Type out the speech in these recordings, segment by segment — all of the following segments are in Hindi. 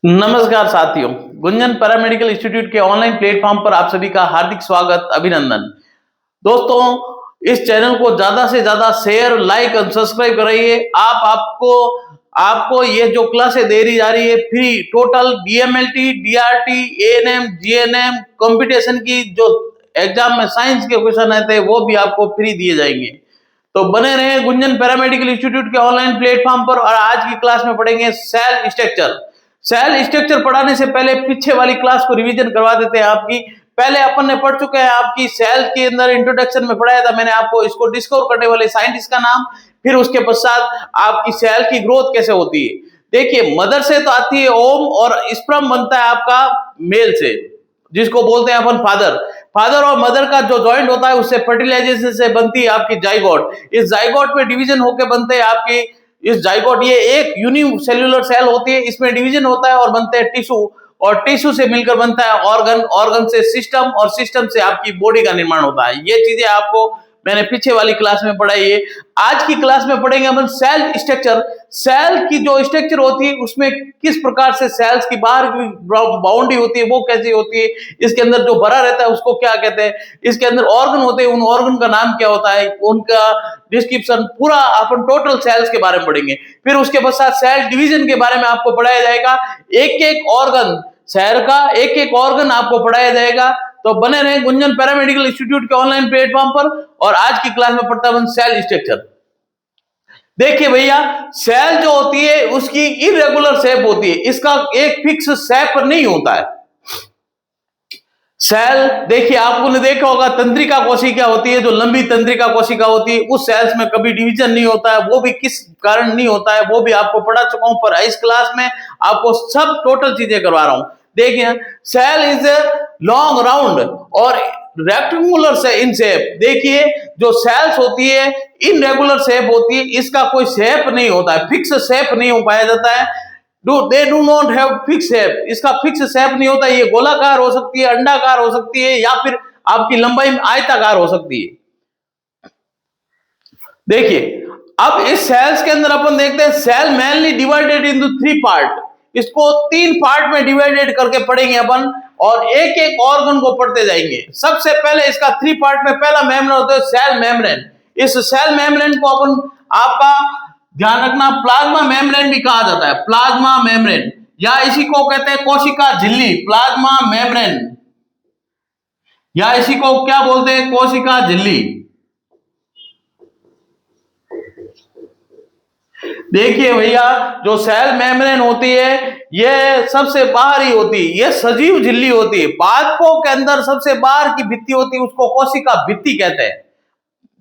नमस्कार साथियों, गुंजन पैरामेडिकल इंस्टीट्यूट के ऑनलाइन प्लेटफॉर्म पर आप सभी का हार्दिक स्वागत, अभिनंदन। दोस्तों, इस चैनल को ज्यादा से ज्यादा शेयर, लाइक और सब्सक्राइब कराइए। आपको आपको ये जो क्लासें दे रही जा रही है free, total DMLT, DRT, ANM, GNM competition की जो एग्जाम में साइंस के क्वेश्चन आते हैं वो भी आपको फ्री दिए जाएंगे। तो बने रहे गुंजन पैरामेडिकल इंस्टीट्यूट के ऑनलाइन प्लेटफॉर्म पर। और आज की क्लास में पढ़ेंगे सेल स्ट्रक्चर। सेल स्ट्रक्चर पढ़ाने से पहले पीछे वाली क्लास को रिवीजन करवा देते हैं आपकी। पहले अपन ने पढ़ चुके हैं आपकी सेल के अंदर इंट्रोडक्शन में पढ़ाया था मैंने आपको इसको डिस्कवर करने वाले साइंटिस्ट का नाम, फिर उसके पश्चात आपकी सेल की ग्रोथ कैसे होती है। देखिए, मदर से तो आती है ओम और स्पर्म बनता है आपका मेल से, जिसको बोलते हैं अपन फादर। फादर और मदर का जो जॉइंट होता है उससे फर्टिलाइजेशन से बनती है आपकी जाइगोट। इस जाइगोट में डिवीजन होकर बनते हैं आपकी इस जाइगोट, ये एक यूनिसेल्युलर सेल होती है, इसमें डिवीजन होता है और बनते हैं टिश्यू, और टिश्यू से मिलकर बनता है ऑर्गन, ऑर्गन से सिस्टम, और सिस्टम से आपकी बॉडी का निर्माण होता है। ये चीजें आपको मैंने पीछे वाली क्लास में पढ़ाई है। आज की क्लास में पढ़ेंगे अपन सेल स्ट्रक्चर। सेल की जो स्ट्रक्चर होती है उसमें किस प्रकार से सेल्स की बाहर की बाउंड्री होती है वो कैसी होती है, इसके अंदर जो भरा रहता है उसको क्या कहते हैं, इसके अंदर ऑर्गन होते हैं उन ऑर्गन का नाम क्या होता है, उनका डिस्क्रिप्शन पूरा अपन टोटल सेल्स के बारे में पढ़ेंगे। फिर उसके पश्चात सेल डिवीजन के बारे में आपको पढ़ाया जाएगा। एक एक ऑर्गन, शहर का एक एक ऑर्गन आपको पढ़ाया जाएगा। तो बने रहे गुंजन पैरामेडिकल इंस्टीट्यूट के ऑनलाइन प्लेटफॉर्म पर। और आज की क्लास में पढ़ता है सेल स्ट्रक्चर। देखिए भैया, सेल जो होती है उसकी इरेगुलर शेप होती है, इसका एक फिक्स शेप नहीं होता है। सेल देखिए, आपने देखा होगा तंत्रिका कोशिका होती है, जो लंबी तंत्रिका कोशिका होती है, उस सेल्स में कभी डिवीजन नहीं होता है। वो भी किस कारण नहीं होता है वो भी आपको पढ़ा चुका हूं, पर इस क्लास में आपको सब टोटल चीजें करवा रहा हूं। देखिए, cell is a long round और रेक्टेंगुलर से इन शेप। देखिए, जो सेल्स होती है इनरेगुलर शेप होती है, इसका कोई शेप नहीं होता है, फिक्स शेप नहीं हो पाया जाता है। They do not have fix shape, इसका फिक्स शेप नहीं होता। ये गोलाकार हो सकती है, अंडाकार हो सकती है, या फिर आपकी लंबाई में आयताकार हो सकती है। देखिए, अब इस सेल्स के अंदर अपन देखते हैं cell mainly divided into 3 part. इसको 3 पार्ट में डिवाइडेड करके पढ़ेंगे अपन, और एक एक ऑर्गन को पढ़ते जाएंगे। सबसे पहले इसका 3 पार्ट में पहला मेम्ब्रेन होता है सेल मेम्ब्रेन। इस सेल मेम्ब्रेन को अपन आपका ध्यान रखना प्लाज्मा मेम्ब्रेन भी कहा जाता है, प्लाज्मा मेम्ब्रेन, या इसी को कहते हैं कोशिका झिल्ली, प्लाज्मा मेम्ब्रेन, या इसी को क्या बोलते हैं, कोशिका झिल्ली। देखिए भैया, जो सेल मेम्ब्रेन होती है ये सबसे बाहर ही होती है, ये सजीव झिल्ली होती है। पादपों के अंदर सबसे बाहर की भित्ति होती है, उसको कोशिका भित्ति कहते हैं।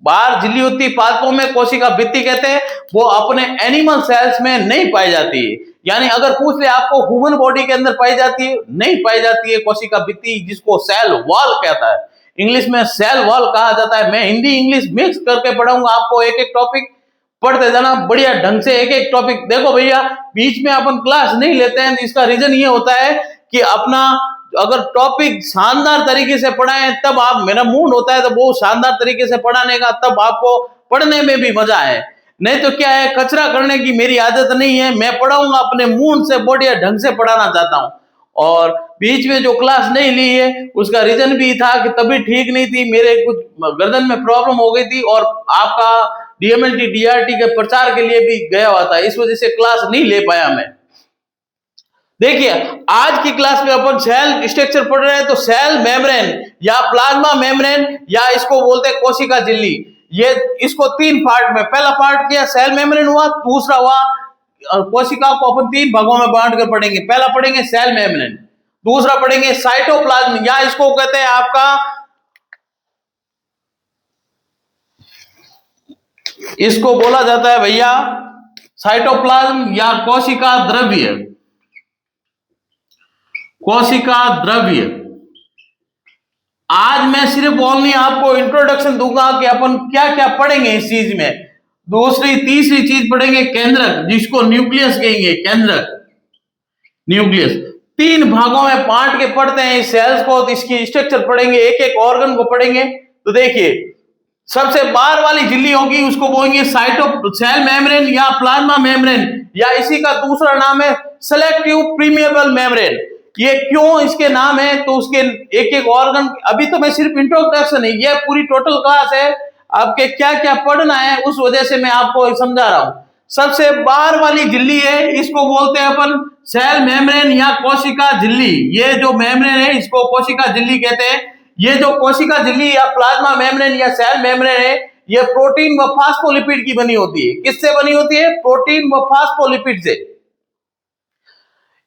बाहर झिल्ली होती है पादपों में, कोशिका भित्ति कहते हैं। वो अपने एनिमल सेल्स में नहीं पाई जाती है, यानी अगर पूछ ले आपको ह्यूमन बॉडी के अंदर पाई जाती है, नहीं पाई जाती है कोशिका भित्ति, जिसको सेल वॉल कहता है। इंग्लिश में सेल वॉल कहा जाता है। मैं हिंदी इंग्लिश मिक्स करके पढ़ाऊंगा आपको, एक एक टॉपिक पढ़ते जाना बढ़िया ढंग से, एक एक टॉपिक। देखो भैया, बीच में अपन क्लास नहीं लेते हैं, इसका रीजन ये होता है कि अपना अगर टॉपिक शानदार तरीके से पढ़ाएं तब आप, मेरा मूड होता है तो वो शानदार तरीके से पढ़ाने का, तब आपको पढ़ने में भी मजा है। नहीं तो क्या है, कचरा करने की मेरी आदत नहीं है। मैं पढ़ाऊंगा अपने मूड से, बढ़िया ढंग से पढ़ाना चाहता हूँ। और बीच में जो क्लास नहीं ली है उसका रीजन भी था कि तबीयत ठीक नहीं थी, मेरे कुछ गर्दन में प्रॉब्लम हो गई थी, और आपका डीएमएलटी डीआरटी के प्रचार के लिए भी गया हुआ था, इस वजह से क्लास नहीं ले पाया मैं। देखिए, आज की क्लास में अपन सेल स्ट्रक्चर पढ़ रहे हैं। तो सेल मेम्ब्रेन या प्लाज्मा मेम्ब्रेन, या इसको बोलते हैं कोशिका झिल्ली, ये इसको 3 पार्ट में, पहला पार्ट क्या सेल मेम्ब्रेन हुआ, दूसरा हुआ कोशिका को अपन 3 भागों में बांट कर पढ़ेंगे। पहला पढ़ेंगे सेल मेम्ब्रेन, दूसरा पढ़ेंगे साइटोप्लाज्म, या इसको कहते हैं आपका, इसको बोला जाता है भैया साइटोप्लाज्म या कोशिका द्रव्य, कोशिका द्रव्य। आज मैं सिर्फ ओनली आपको इंट्रोडक्शन दूंगा कि अपन क्या क्या पढ़ेंगे इस चीज में। दूसरी तीसरी चीज पढ़ेंगे केंद्रक, जिसको न्यूक्लियस कहेंगे, केंद्रक, न्यूक्लियस। 3 भागों में बांट के पढ़ते हैं इस सेल्स को, तो इसकी स्ट्रक्चर पढ़ेंगे, एक एक ऑर्गन को पढ़ेंगे। तो देखिए, सबसे बाहर वाली झिल्ली होगी उसको बोलेंगे साइटो सेल मेम्ब्रेन या प्लाज्मा मेम्ब्रेन, या इसी का दूसरा नाम है सेलेक्टिव प्रीमिएबल मेम्ब्रेन। ये क्यों इसके नाम है, तो उसके एक एक ऑर्गन, अभी तो मैं सिर्फ इंट्रोडक्शन है, ये पूरी टोटल क्लास है, आपके क्या क्या पढ़ना है उस वजह से मैं आपको समझा रहा हूं। सबसे बाहर वाली झिल्ली है, इसको बोलते हैं अपन सेल मेम्ब्रेन या कोशिका झिल्ली। ये जो मेम्ब्रेन है इसको कोशिका झिल्ली कहते हैं। ये जो कोशिका झिल्ली या प्लाज्मा मेम्ब्रेन या सेल मेम्ब्रेन है, ये प्रोटीन व फास्फोलिपिड की बनी होती है। किससे बनी होती है? प्रोटीन व फास्फोलिपिड से।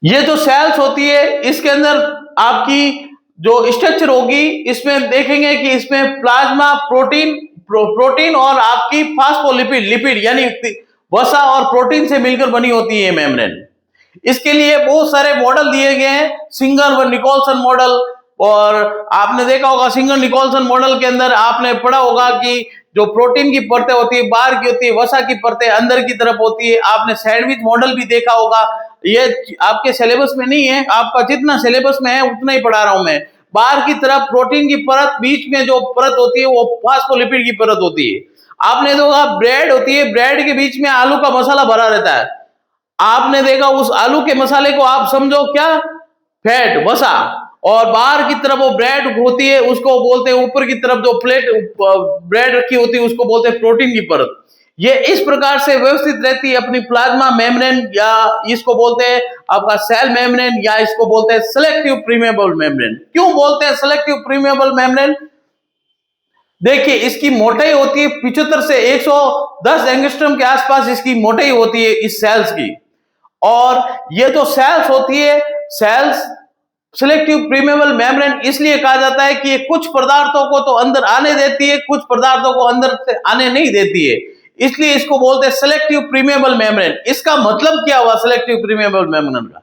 ये जो सेल्स होती है इसके अंदर आपकी जो स्ट्रक्चर होगी, इसमें देखेंगे कि इसमें प्लाज्मा प्रोटीन और आपकी फास्फोलिपिड लिपिड यानी वसा और प्रोटीन से मिलकर बनी होती है मेम्ब्रेन। इसके लिए बहुत सारे मॉडल दिए गए हैं, सिंगर व निकोलसन मॉडल। और आपने देखा होगा सिंगर निकोलसन मॉडल के अंदर आपने पढ़ा होगा कि जो प्रोटीन की परतें होती है बाहर की होती है, वसा की परतें अंदर की तरफ होती है। आपने सैंडविच मॉडल भी देखा होगा। ये आपके सिलेबस में नहीं है, आपका जितना सिलेबस में है उतना ही पढ़ा रहा हूं मैं। बाहर की तरफ प्रोटीन की परत, बीच में जो परत होती है वो फास्फोलिपिड की परत होती है। आपने देखा ब्रेड होती है, ब्रेड के बीच में आलू का मसाला भरा रहता है। आपने देखा उस आलू के मसाले को आप समझो क्या? फैट, वसा। और बाहर की तरफ वो ब्रेड होती है, उसको बोलते हैं, ऊपर की तरफ जो प्लेट ब्रेड रखी होती है उसको बोलते हैं प्रोटीन की परत। ये इस प्रकार से व्यवस्थित रहती है अपनी प्लाज्मा मेम्ब्रेन, या इसको बोलते हैं आपका सेल मेम्ब्रेन, या इसको बोलते हैं सेलेक्टिव प्रीमिएबल मेम्ब्रेन। क्यों बोलते हैं सेलेक्टिव प्रीमिएबल मेम्ब्रेन? देखिए इसकी मोटाई होती है 75 से 110 एंगस्ट्रॉम के आसपास इसकी मोटाई होती है इस सेल्स की। और ये जो सेल्स होती है, सेल्स सिलेक्टिव प्रीमिएबल मेम्ब्रेन इसलिए कहा जाता है कि ये कुछ पदार्थों को तो अंदर आने देती है, कुछ पदार्थों को अंदर से आने नहीं देती है, इसलिए इसको बोलते हैं सिलेक्टिव प्रीमिएबल मेम्ब्रेन। इसका मतलब क्या हुआ सिलेक्टिव प्रीमिएबल मेम्ब्रेन का?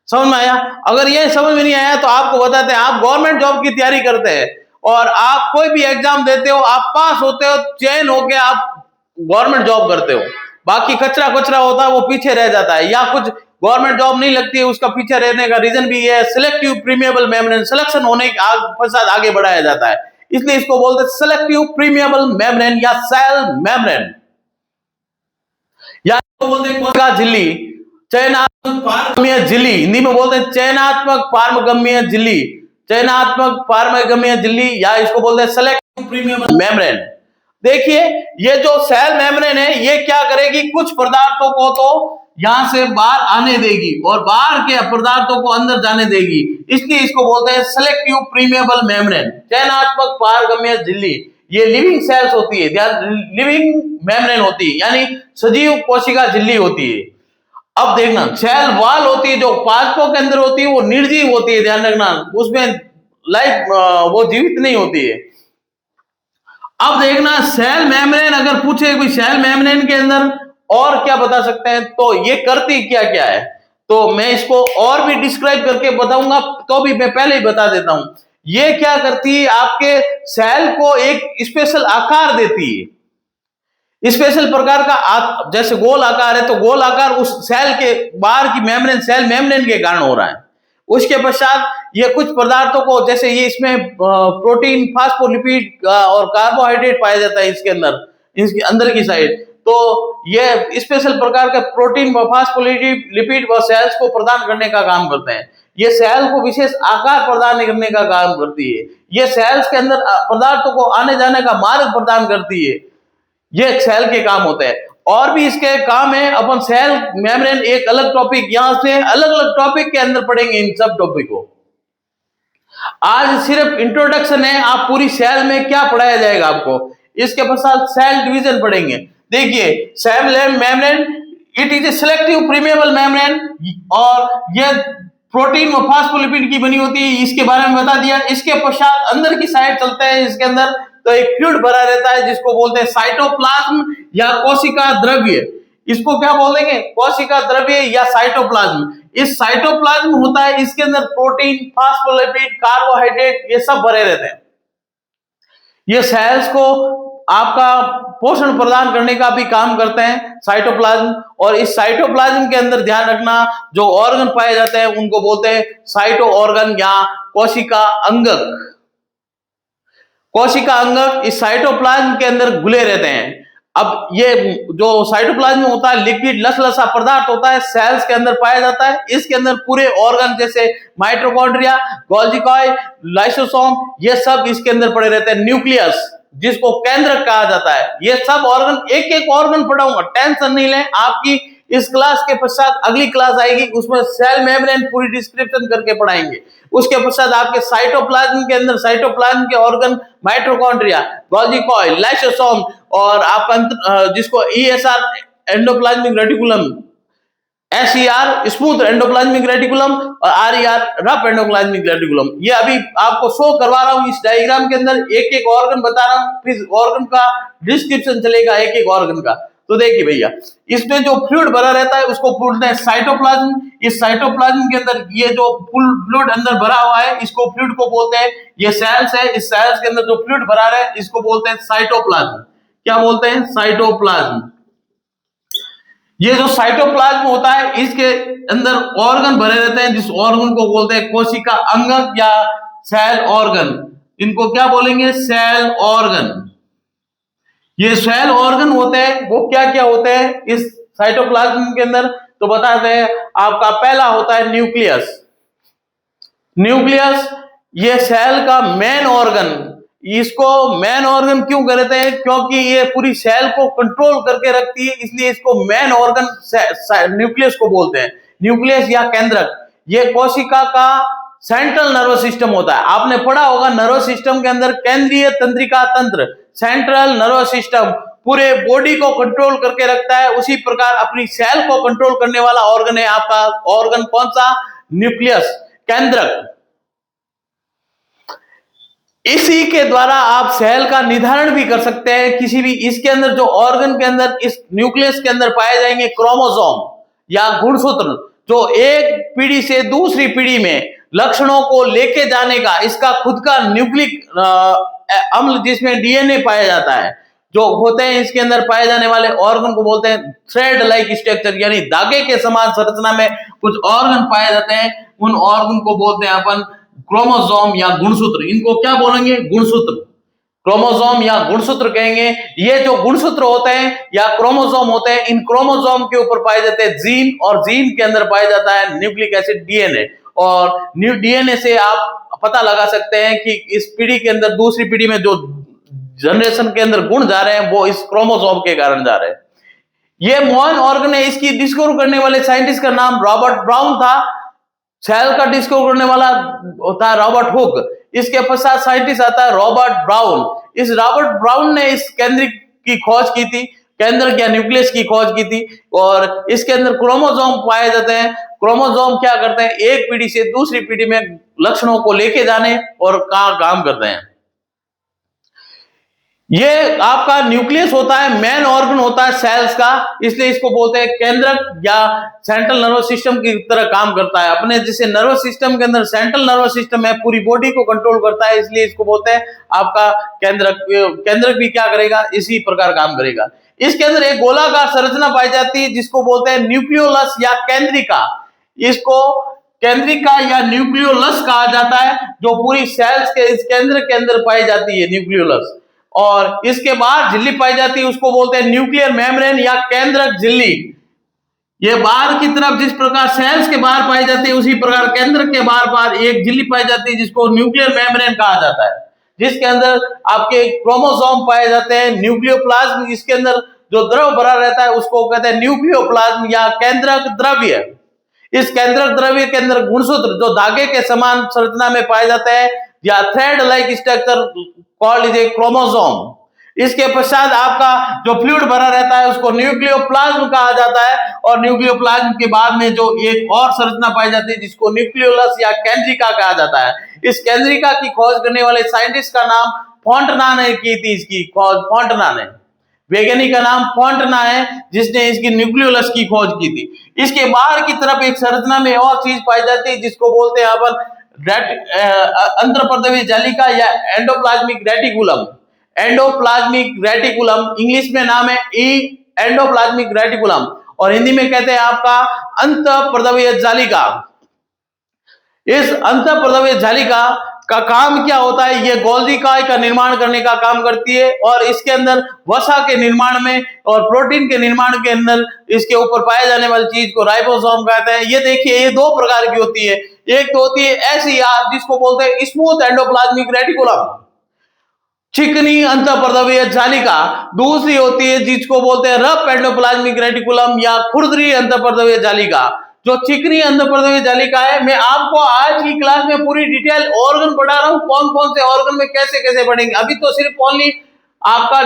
समझ में आया? अगर ये समझ में नहीं आया तो आपको बताते हैं, आप गवर्नमेंट जॉब की तैयारी करते हैं और आप कोई भी एग्जाम देते हो, आप पास होते हो, चयन होके आप गवर्नमेंट जॉब करते हो, बाकी कचरा कचरा होता है वो पीछे रह जाता है, या कुछ गवर्नमेंट जॉब नहीं लगती है, उसका पीछे रहने का रीजन भी है सिलेक्टिव प्रीमिएबल मेम्ब्रेन, सिलेक्शन होने के पश्चात आगे बढ़ाया जाता है, इसलिए इसको बोलते हैं सिलेक्टिव प्रीमिएबल मेम्ब्रेन या सेल मेम्ब्रेन। या इसको बोलते हैं कोशिका झिल्ली, चयनात्मक पारगम्य झिल्ली, हिंदी में बोलते हैं चयनात्मक पारगम्य झिल्ली, चयनात्मक पारगम्य झिल्ली, या इसको बोलते हैं सेलेक्टिव प्रीमिएबल मेम्ब्रेन। देखिए ये जो सेल मेम्ब्रेन है ये क्या करेगी, कुछ पदार्थों को तो यहां से बाहर आने देगी और बाहर के पदार्थों को अंदर जाने देगी, इसलिए इसको बोलते हैं सेलेक्टिव प्रीमिएबल मेम्ब्रेन, चयनात्मक पारगम्य झिल्ली। ये लिविंग सेल्स होती है, लिविंग मेम्ब्रेन होती है, यानी सजीव कोशिका झिल्ली होती है। अब देखना सेल वॉल होती है जो पादपों के अंदर होती है, वो निर्जीव होती है, ध्यान रखना, उसमें लाइफ वो जीवित नहीं होती है। अब देखना सेल मेम्ब्रेन, अगर पूछे कि सेल मेम्ब्रेन के अंदर और क्या बता सकते हैं तो ये करती क्या क्या है, तो मैं इसको और भी डिस्क्राइब करके बताऊंगा, तो भी मैं पहले ही बता देता हूं। ये क्या करती है, आपके सेल को एक स्पेशल आकार देती है, स्पेशल प्रकार का, जैसे गोल आकार है तो गोल आकार उस सेल के बाहर की मेम्ब्रेन, सेल मेम्ब्रेन के कारण हो रहा है। उसके पश्चात ये कुछ पदार्थों को, जैसे ये इसमें प्रोटीन, फास्फोलिपिड और कार्बोहाइड्रेट पाया जाता है इसके अंदर, इसके अंदर की साइड, तो ये स्पेशल प्रकार के प्रोटीन व फास्फोलिपिड व सेल्स को प्रदान करने का काम करते हैं। ये सेल को विशेष आकार प्रदान करने का काम करती है, ये सेल्स के अंदर पदार्थों को आने जाने का मार्ग प्रदान करती है, ये सेल के काम होते हैं। और भी इसके काम है, अपन सेल मेम्ब्रेन एक अलग टॉपिक, यहां से अलग अलग टॉपिक के अंदर पढ़ेंगे इन सब टॉपिक को। आज सिर्फ इंट्रोडक्शन है, आप पूरी सेल में क्या पढ़ाया जाएगा आपको, इसके पश्चात सेल डिवीजन पढ़ेंगे। देखिए cell membrane it is a selective permeable membrane, और ये प्रोटीन व फास्फोलिपिड की बनी होती है, इसके बारे में बता दिया। इसके पश्चात अंदर की साइड चलते हैं, इसके अंदर तो एक फ्लूइड भरा रहता है जिसको बोलते हैं साइटोप्लाज्म या कोशिका द्रव्य। इसको क्या बोलेंगे, कोशिका द्रव्य या साइटोप्लाज्म। इस साइटोप्लाज्म होता है, इसके अंदर प्रोटीन, फास्फोलिपिड, कार्बोहाइड्रेट ये सब भरे रहते हैं। ये सेल्स को आपका पोषण प्रदान करने का भी काम करते हैं साइटोप्लाज्म। और इस साइटोप्लाज्म के अंदर ध्यान रखना जो ऑर्गन पाए जाते हैं उनको बोलते हैं साइटो ऑर्गन या कोशिका अंगक। कोशिका अंगक इस साइटोप्लाज्म के अंदर घुले रहते हैं। अब ये जो साइटोप्लाज्म में होता है लिक्विड लसलसा पदार्थ होता है, सेल्स के अंदर पाया जाता है। इसके अंदर पूरे ऑर्गन जैसे माइटोकॉन्ड्रिया, गोल्गी कॉइल, लाइसोसोम ये सब इसके अंदर पड़े रहते हैं। न्यूक्लियस जिसको केंद्रक कहा जाता है, ये सब ऑर्गन एक एक ऑर्गन पढ़ाऊंगा, टेंशन नहीं लें। आपकी इस क्लास के पश्चात अगली क्लास आएगी, उसमें सेल मेम्ब्रेन पूरी डिस्क्रिप्शन करके पढ़ाएंगे। उसके पश्चात आपके साइटोप्लाज्म के अंदर साइटोप्लाज्म के organ mitochondria, Golgi coil, lysosome और आपका जिसको ESR endoplasmic reticulum, SER smooth endoplasmic reticulum और आरईआर रफ एंडोप्लाज्मिक रेटिकुलम। ये अभी आपको शो करवा रहा हूं इस डायग्राम के अंदर, एक एक ऑर्गन बता रहा हूं, फिर ऑर्गन का डिस्क्रिप्शन चलेगा एक एक ऑर्गन का। तो देखिए भैया, इसमें जो फ्लूइड भरा रहता है उसको बोलते हैं साइटोप्लाज्म। इस साइटोप्लाज्म के अंदर ये जो फ्लूइड अंदर भरा हुआ है इसको फ्लूइड को बोलते हैं। ये सेल्स है, इस सेल्स के अंदर जो फ्लूइड भरा है इसको बोलते हैं साइटोप्लाज्म। क्या बोलते हैं? साइटोप्लाज्म। ये जो साइटोप्लाज्म होता है इसके अंदर ऑर्गन भरे रहते हैं, जिस ऑर्गन को बोलते हैं कोशिका अंगक या सेल ऑर्गन। इनको क्या बोलेंगे? Cell organ. ये सेल ऑर्गन होते हैं, वो क्या क्या होते हैं इस साइटोप्लाज्म के अंदर? तो बताते हैं, आपका पहला होता है न्यूक्लियस। न्यूक्लियस ये सेल का मेन ऑर्गन। इसको मेन ऑर्गन क्यों कहते हैं? क्योंकि ये पूरी सेल को कंट्रोल करके रखती है, इसलिए इसको मेन ऑर्गन न्यूक्लियस को बोलते हैं। न्यूक्लियस या केंद्रक ये कोशिका का सेंट्रल नर्वस सिस्टम होता है। आपने पढ़ा होगा नर्वस सिस्टम के अंदर केंद्रीय तंत्रिका तंत्र, सेंट्रल नर्वस सिस्टम पूरे बॉडी को कंट्रोल करके रखता है। उसी प्रकार अपनी सेल को कंट्रोल करने वाला ऑर्गन है आपका ऑर्गन कौन सा? न्यूक्लियस, केंद्रक। इसी के द्वारा आप सेल का निर्धारण भी कर सकते हैं। किसी भी इसके अंदर जो ऑर्गन के अंदर इस न्यूक्लियस के अंदर पाए जाएंगे क्रोमोसोम या गुणसूत्र, जो एक पीढ़ी से दूसरी पीढ़ी में लक्षणों को लेके जाने का इसका खुद का न्यूक्लिक अम्ल जिसमें डीएनए पाया जाता है, जो होते हैं इसके अंदर पाए जाने वाले ऑर्गन को बोलते हैं थ्रेड लाइक स्ट्रक्चर, यानी धागे के समान संरचना में कुछ ऑर्गन पाए जाते हैं। उन ऑर्गन को बोलते हैं अपन क्रोमोसोम या गुणसूत्र। इनको क्या बोलेंगे? गुणसूत्र। क्रोमोसोम या गुणसूत्र कहेंगे। ये जो गुणसूत्र होते हैं या क्रोमोसोम होते हैं, इन क्रोमोसोम के ऊपर पाए जाते हैं जीन, और जीन के अंदर पाया जाता है न्यूक्लिक एसिड डीएनए। और डीएनए से आप पता लगा सकते हैं कि इस पीढ़ी के अंदर दूसरी पीढ़ी में जो जनरेशन के अंदर गुण जा रहे हैं वो इस क्रोमोसोम के कारण जा रहे हैं। ये मोहन ऑर्गन है। इसकी डिस्कवर करने वाले साइंटिस्ट का नाम रॉबर्ट ब्राउन था। सेल का डिस्कवर करने वाला होता है रॉबर्ट हुक। इसके पश्चात साइंटिस्ट आता है रॉबर्ट ब्राउन। इस रॉबर्ट ब्राउन ने इस केंद्रिक की खोज की थी, केंद्रक या न्यूक्लियस की खोज की थी। और इसके अंदर क्रोमोसोम पाए जाते हैं। क्रोमोसोम क्या करते हैं? एक पीढ़ी से दूसरी पीढ़ी में लक्षणों को लेके जाने और काम करते हैं। ये आपका न्यूक्लियस होता है, मेन ऑर्गन होता है सेल्स का, इसलिए इसको बोलते हैं केंद्रक या सेंट्रल नर्वस सिस्टम की तरह काम करता है। अपने जैसे नर्वस सिस्टम के अंदर सेंट्रल नर्वस सिस्टम है, पूरी बॉडी को कंट्रोल करता है, इसलिए इसको बोलते हैं आपका केंद्रक। केंद्रक भी क्या करेगा? इसी प्रकार काम करेगा। इसके अंदर एक गोलाकार संरचना पाई जाती है जिसको बोलते हैं न्यूक्लियोलस या केंद्रिका। इसको केंद्रिका या न्यूक्लियोलस कहा जाता है, जो पूरी सेल्स के इस केंद्र के अंदर पाई जाती है, न्यूक्लियोलस। और इसके बाहर झिल्ली पाई जाती है, उसको बोलते हैं न्यूक्लियर मेम्ब्रेन या केंद्रक झिल्ली। ये बाहर की तरफ जिस प्रकार सेल्स के बाहर पाई जाती है, उसी प्रकार केंद्र के बाहर एक झिल्ली पाई जाती है जिसको न्यूक्लियर मेम्ब्रेन कहा जाता है, जिसके अंदर आपके क्रोमोसोम पाए जाते हैं। न्यूक्लियोप्लाज्म, इसके अंदर जो द्रव भरा रहता है उसको कहते हैं न्यूक्लियोप्लाज्म या केंद्रक द्रव्य। इस केंद्रक द्रव्य के अंदर गुणसूत्र जो धागे के समान संरचना में पाए जाते हैं या thread like structure called is a chromosome. इसके पश्चात आपका जो फ्लूइड भरा रहता है उसको न्यूक्लियोप्लाज्म कहा जाता है। और न्यूक्लियोप्लाज्म के बाद में जो एक और संरचना पाई जाती है जिसको न्यूक्लियोलस या केंद्रिका कहा जाता है। इस केंद्रिका की खोज करने वाले साइंटिस्ट का नाम फोंटना ने की थी। इसकी खोज फोंटना ने, वैज्ञानिक का नाम फोंटना है, जिसने इसकी न्यूक्लियोलस की खोज की थी। इसके बाहर की तरफ एक संरचना में और चीज पाई जाती है जिसको बोलते हैं अपन अंतरपर्दवीय जालिका या endoplasmic reticulum. Endoplasmic reticulum English में नाम है एंडोप्लाज्मिक रेटिकुलम, और हिंदी में कहते हैं आपका अंतःपर्दवीय जालिका। इस अंतःपर्दवीय जालिका का काम क्या होता है, ये गोल्जी काय का निर्माण करने का काम करती है और इसके अंदर वसा के निर्माण में और प्रोटीन के निर्माण के अंदर इसके ऊपर पाए जाने वाली चीज को राइबोसोम कहते हैं। ये देखिए, ये दो प्रकार की होती है। एक तो होती है SER जिसको बोलते हैं स्मूथ एंडोप्लाज्मिक रेटिकुलम, चिकनी अंतःपर्दवीय जालिका। दूसरी होती है जिसको बोलते हैं रफ एंडोप्लाज्मिक रेटिकुलम या खुरदरी अंतःपर्दवीय जालिका। जो चिकनी अंतःपर्दवीय जालिका है, मैं आपको आज की क्लास में पूरी डिटेल ऑर्गन पढ़ा रहा हूं, कौन कौन से ऑर्गन में कैसे कैसे पढ़ेंगे। अभी तो सिर्फ ओनली आपका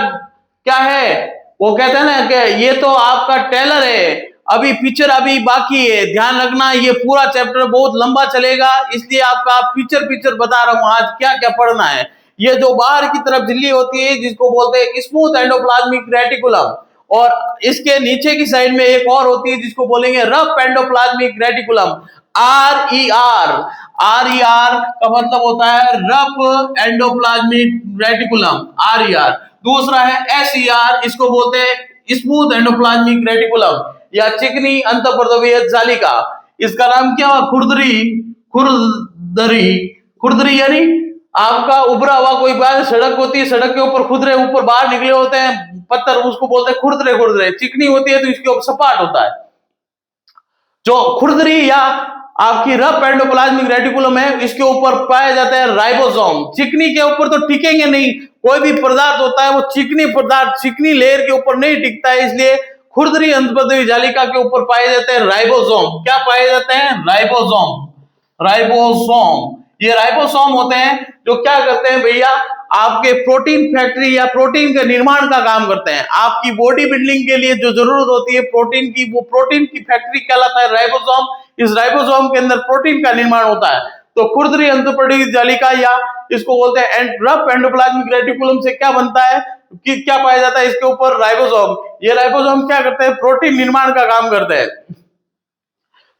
क्या है, वो कहते हैं ना कि ये तो आपका टेलर है, अभी पिक्चर अभी बाकी है। ध्यान रखना, ये पूरा चैप्टर बहुत लंबा चलेगा, इसलिए आपका पिक्चर बता रहा हूं आज क्या क्या पढ़ना है। ये जो बाहर की तरफ झिल्ली होती है जिसको बोलते हैं स्मूथ एंडोप्लाज्मिक रेटिकुलम, और इसके नीचे की साइड में एक और होती है जिसको बोलेंगे rough endoplasmic reticulum, RER। RER का मतलब होता है रफ एंडोप्लाज्मिक रेटिकुलम, RER। दूसरा है SER, इसको बोलते हैं स्मूथ एंडोप्लाज्मिक रेटिकुलम या चिकनी अंतःपर्दवीय जालिका। इसका नाम क्या हुआ, खुरदरी यानी आपका उभरा हुआ कोई बाहर सड़क होती है, सड़क के ऊपर खुदरे ऊपर बाहर निकले होते हैं पत्थर, उसको बोलते हैं खुरदरे। चिकनी होती है तो इसके ऊपर सपाट होता है। जो खुरदरी या आपकी रफ एंडोप्लाज्मिक रेटिकुलम है, इसके ऊपर पाया जाता है राइबोसोम। चिकनी के ऊपर तो टिकेंगे नहीं, कोई भी पदार्थ होता है वो चिकनी पदार्थ चिकनी लेयर के ऊपर नहीं टिकता है, इसलिए खुरदरी अंतःपर्दवीय जालिका के ऊपर पाए जाते हैं राइबोसोम। क्या पाए जाते हैं, राइबोसोम। ये राइबोसोम होते हैं जो क्या करते हैं भैया, आपके प्रोटीन फैक्ट्री या प्रोटीन के निर्माण का काम करते हैं। आपकी बॉडी बिल्डिंग के लिए जो जरूरत होती है प्रोटीन की, वो प्रोटीन की फैक्ट्री कहलाता है राइबोसोम। इस राइबोसोम के अंदर प्रोटीन का निर्माण होता है। तो खुरदरी अंतःपर्दवीय जालिका या इसको बोलते हैं रफ एंडोप्लाज्मिक रेटिकुलम से क्या बनता है कि क्या पाया जाता है इसके ऊपर, राइबोसोम। ये राइबोसोम क्या करते हैं, प्रोटीन निर्माण का काम करते हैं।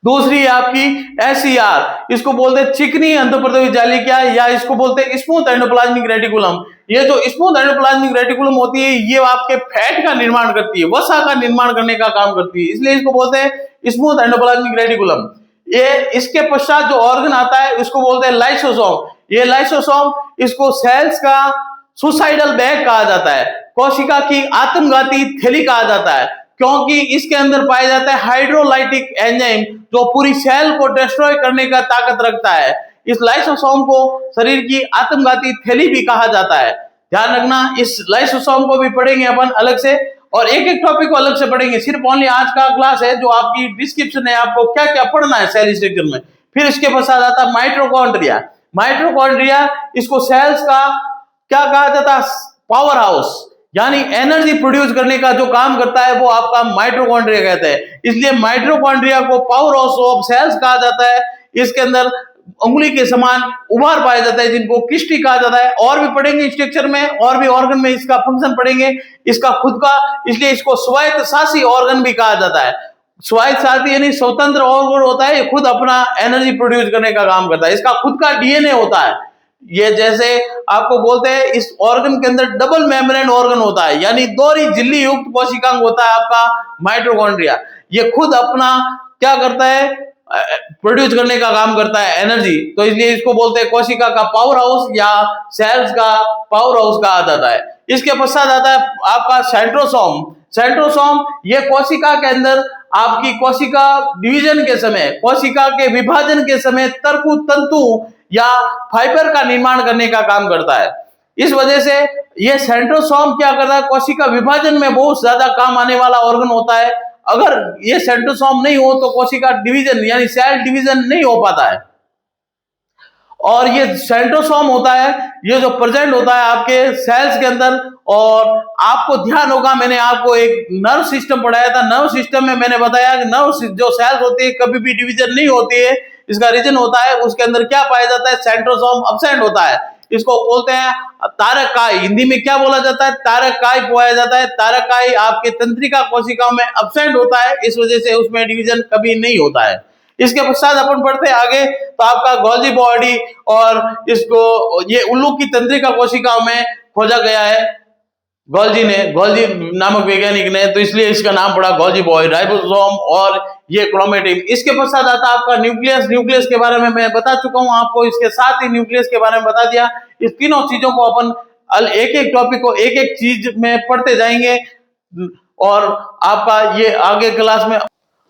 दूसरी आपकी SER, इसको बोलते हैं चिकनी अंतःपर्दवीय जालिका या इसको बोलते हैं स्मूथ एंडोप्लाज्मिक रेटिकुलम। ये जो स्मूथ एंडोप्लाज्मिक रेटिकुलम होती है, ये आपके फैट का निर्माण करती है, वसा का निर्माण करने का काम करती है, इसलिए इसको बोलते हैं स्मूथ एंडोप्लाज्मिक रेटिकुलम। ये इसके पश्चात जो ऑर्गन आता है उसको बोलते हैं लाइसोसोम। ये लाइसोसोम, इसको सेल्स का सुसाइडल बैग कहा जाता है, कोशिका की आत्मघाती थैली कहा जाता है, क्योंकि इसके अंदर पाया जाता है हाइड्रोलाइटिक एंजाइम जो पूरी सेल को डिस्ट्रॉय करने का ताकत रखता है। इस लाइसोसोम को शरीर की आत्मघाती थैली भी कहा जाता है। ध्यान रखना, इस लाइसोसोम को भी पढ़ेंगे अपन अलग से, और एक एक टॉपिक को अलग से पढ़ेंगे। सिर्फ ओनली आज का क्लास है जो आपकी डिस्क्रिप्शन है, आपको क्या क्या पढ़ना है सेल स्ट्रक्चर में। फिर इसके पश्चात आता है माइटोकॉन्ड्रिया। इसको सेल्स का क्या कहा जाता है, पावर हाउस, यानी एनर्जी प्रोड्यूस करने का जो काम करता है वो आपका माइटोकॉन्ड्रिया कहते हैं। इसलिए माइटोकॉन्ड्रिया को पावर हाउस ऑफ सेल्स कहा जाता है। इसके अंदर उंगली के समान उभार पाया जाता है जिनको किस्टी कहा जाता है। और भी पढ़ेंगे स्ट्रक्चर में, और भी ऑर्गन में इसका फंक्शन पढ़ेंगे, इसका खुद का, इसलिए इसको स्वायत्तशासी ऑर्गन भी कहा जाता है। स्वायत्तशासी यानी स्वतंत्र ऑर्गन होता है, ये खुद अपना एनर्जी प्रोड्यूस करने का काम करता है, इसका खुद का DNA होता है। ये जैसे आपको बोलते हैं इस ऑर्गन के अंदर डबल मेम्ब्रेन ऑर्गन होता है, यानी दोहरी झिल्ली युक्त कोशिकांग होता है आपका माइटोकॉन्ड्रिया। ये खुद अपना क्या करता है, प्रोड्यूस करने का काम करता है एनर्जी, तो इसलिए इसको बोलते हैं कोशिका का पावर हाउस या सेल्स का पावर हाउस कहा जाता है। इसके पश्चात आता है आपका सेंट्रोसोम। ये कोशिका के अंदर आपकी कोशिका डिवीजन के समय, कोशिका के विभाजन के समय तर्कु तंतु या फाइबर का निर्माण करने का काम करता है। इस वजह से ये सेंट्रोसोम क्या करता है, कोशिका विभाजन में बहुत ज्यादा काम आने वाला ऑर्गन होता है। अगर ये सेंट्रोसोम नहीं हो तो कोशिका डिवीजन यानी सेल डिवीजन नहीं हो पाता है। और ये सेंट्रोसोम होता है, ये जो प्रेजेंट होता है आपके सेल्स के अंदर। और आपको ध्यान होगा, मैंने आपको एक नर्व सिस्टम पढ़ाया था। नर्व सिस्टम में मैंने बताया कि नर्व जो सेल्स होती है कभी भी डिवीजन नहीं होती है, इसका रीजन होता है उसके अंदर क्या पाया जाता है, सेंट्रोसोम अब्सेंट होता है। इसको बोलते हैं तारकाई, हिंदी में क्या बोला जाता है, तारकाई पाया जाता है। तारकाई आपके तंत्रिका कोशिकाओं में अब्सेंट होता है, इस वजह से उसमें डिवीजन कभी नहीं होता है। इसके पश्चात अपन बढ़ते आगे तो आपका गोल्जी बॉडी, और इसको ये उल्लू की तंत्रिका कोशिकाओं में खोजा गया है गोल्जी नामक वैज्ञानिक ने, तो इसलिए इसका नाम पड़ा गोल्जी बॉडी राइबोसोम। और ये क्रोमेटिन। इसके पश्चात आता है आपका न्यूक्लियस। न्यूक्लियस के बारे में मैं बता चुका हूं आपको, इसके साथ ही न्यूक्लियस के बारे में बता दिया। इस तीनों चीजों को अपन एक एक टॉपिक को एक एक चीज में पढ़ते जाएंगे और आपका ये आगे क्लास में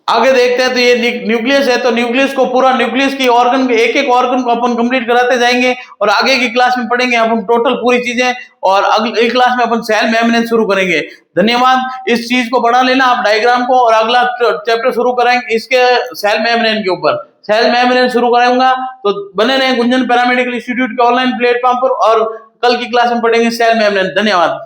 आगे देखते हैं। तो ये न्यूक्लियस है, तो न्यूक्लियस को पूरा न्यूक्लियस की ऑर्गन के एक एक ऑर्गन को अपन कंप्लीट कराते जाएंगे और आगे की क्लास में पढ़ेंगे अपन टोटल पूरी चीजें और अगली क्लास में अपन सेल मेम्ब्रेन शुरू करेंगे। धन्यवाद। इस चीज को बढ़ा लेना आप डायग्राम को और अगला चैप्टर शुरू करेंगे इसके सेल मेम्ब्रेन के ऊपर। सेल मेम्ब्रेन शुरू करूंगा तो बने रहे गुंजन पैरामेडिकल इंस्टीट्यूट के ऑनलाइन प्लेटफॉर्म पर और कल की क्लास में पढ़ेंगे सेल मेम्ब्रेन। धन्यवाद।